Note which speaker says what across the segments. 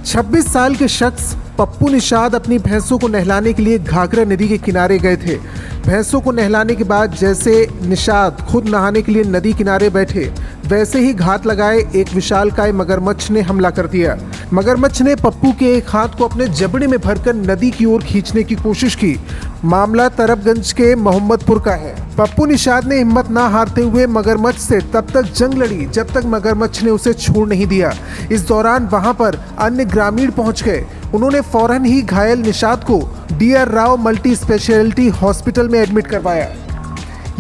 Speaker 1: 26 साल के शख्स पप्पू निषाद अपनी भैंसों को नहलाने के लिए घाघरा नदी के किनारे गए थे। भैंसों को नहलाने के बाद जैसे निषाद खुद नहाने के लिए नदी किनारे बैठे, वैसे ही घात लगाए एक विशालकाय मगरमच्छ ने हमला कर दिया। मगरमच्छ ने पप्पू के एक हाथ को अपने जबड़े में भरकर नदी की ओर खींचने की कोशिश की। मामला तरबगंज के मोहम्मदपुर का है। पप्पू निषाद ने हिम्मत ना हारते हुए मगरमच्छ से तब तक जंग लड़ी जब तक मगरमच्छ ने उसे छोड़ नहीं दिया। इस दौरान वहां पर अन्य ग्रामीण पहुंच गए। उन्होंने फौरन ही घायल निषाद को DR. Rao multi speciality hospital में एडमिट करवाया।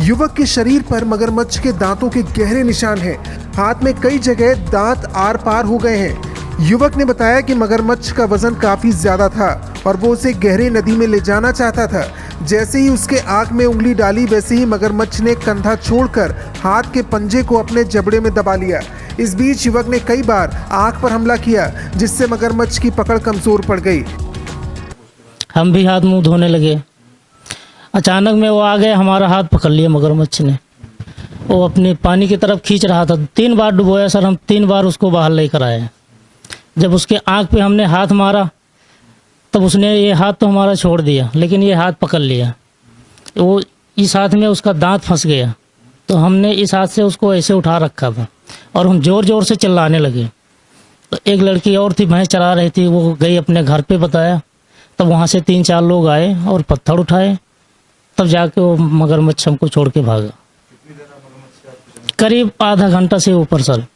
Speaker 1: युवक के शरीर पर मगरमच्छ के दांतों के गहरे निशान हैं। हाथ में कई जगह दांत आर पार हो गए हैं। युवक ने बताया कि मगरमच्छ का वजन काफी ज्यादा था और वो उसे गहरे नदी में ले जाना चाहता था। जैसे ही उसके आंख में उंगली डाली, वैसे ही मगरमच्छ ने कंधा छोड़कर हाथ के पंजे को अपने जबड़े में दबा लिया। इस बीच युवक ने कई बार आंख पर हमला किया, जिससे मगरमच्छ की पकड़ कमजोर पड़ गई।
Speaker 2: हम भी हाथ मुंह धोने लगे। अचानक में वो आ गए, हमारा हाथ पकड़ लिया मगरमच्छ ने। वो अपने पानी की तरफ खींच रहा था। 3 बार डुबोया सर, हम 3 बार उसको बाहर लेकर आए। जब उसके आंख पे हमने हाथ मारा तब उसने ये हाथ तो हमारा छोड़ दिया, लेकिन ये हाथ पकड़ लिया। वो इस हाथ में उसका दांत फंस गया, तो हमने इस हाथ से उसको ऐसे उठा रखा था और हम ज़ोर ज़ोर से चिल्लाने लगे। तो एक लड़की और थी, भैंस चरा रही थी, वो गई अपने घर पे बताया। तब वहाँ से 3-4 लोग आए और पत्थर उठाए, तब जाके वो मगरमच्छ हमको छोड़ के भागा। करीब आधा घंटा से ऊपर सर।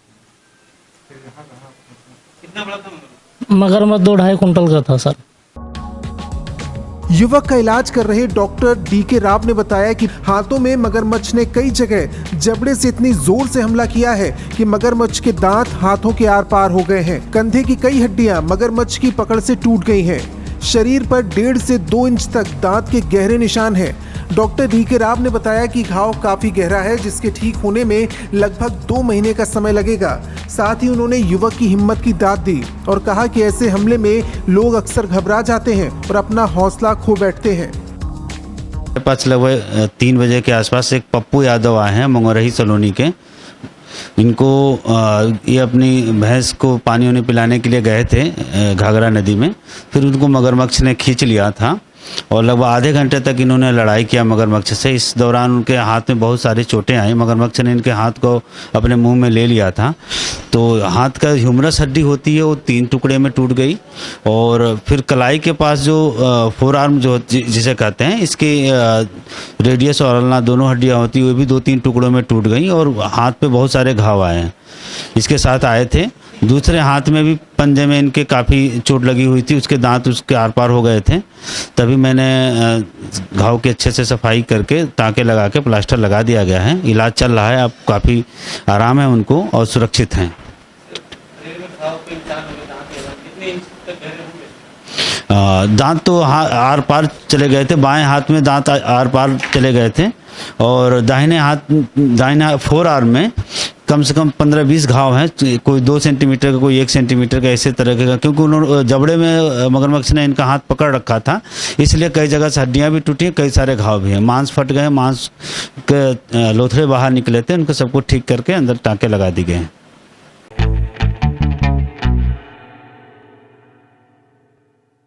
Speaker 2: मगरमच्छ 2-2.5 कुंटल का था सर।
Speaker 1: युवक का इलाज कर रहे डॉक्टर डी.के. राव ने बताया कि हाथों में मगरमच्छ ने कई जगह जबड़े से इतनी जोर से हमला किया है कि मगरमच्छ के दांत हाथों के आर पार हो गए हैं। कंधे की कई हड्डियां मगरमच्छ की पकड़ से टूट गई हैं। शरीर पर 1.5 से 2 इंच तक दांत के गहरे निशान हैं। Doctor DK. राव ने बताया कि घाव काफी गहरा है, जिसके ठीक होने में लगभग 2 महीने का समय लगेगा। साथ ही उन्होंने युवक की हिम्मत की दाद दी और कहा कि ऐसे हमले में लोग अक्सर घबरा जाते हैं और अपना हौसला खो बैठते हैं।
Speaker 3: पास लगभग 3 बजे के आसपास एक पप्पू यादव आए हैं मंगोरही सलोनी के। इनको ये अपनी भैंस को पानी वानी पिलाने के लिए गए थे घाघरा नदी में। फिर उनको मगरमच्छ ने खींच लिया था और लगभग आधे घंटे तक इन्होंने लड़ाई किया मगरमच्छ से। इस दौरान उनके हाथ में बहुत सारी चोटें आई। मगरमच्छ ने इनके हाथ को अपने मुंह में ले लिया था, तो हाथ का ह्यूमरस हड्डी होती है वो 3 टुकड़े में टूट गई। और फिर कलाई के पास जो फोर आर्म जो जिसे कहते हैं, इसके रेडियस और अल्ना दोनों हड्डियाँ होती है, वो भी 2-3 टुकड़ों में टूट गई और हाथ पे बहुत सारे घाव आए हैं। इसके साथ आए थे दूसरे हाथ में भी पंजे में इनके काफ़ी चोट लगी हुई थी, उसके दांत उसके आर पार हो गए थे। तभी मैंने घाव की अच्छे से सफाई करके टाँके लगा के प्लास्टर लगा दिया गया है। इलाज चल रहा है, अब काफ़ी आराम है उनको और सुरक्षित हैं। दांत तो आर पार चले गए थे, बाएं हाथ में दांत आर पार चले गए थे और दाहिने फोर आर्म में कम से कम 15-20 घाव हैं। कोई 2 सेंटीमीटर का, कोई 1 सेंटीमीटर का, ऐसे तरह का, क्योंकि उन्होंने जबड़े में मगरमच्छ ने इनका हाथ पकड़ रखा था, इसलिए कई जगह से हड्डियाँ भी टूटी हैं, कई सारे घाव भी हैं। मांस फट गए, मांस के लोथड़े बाहर निकले थे, उनको सबको ठीक करके अंदर टाँके लगा दिए गए हैं।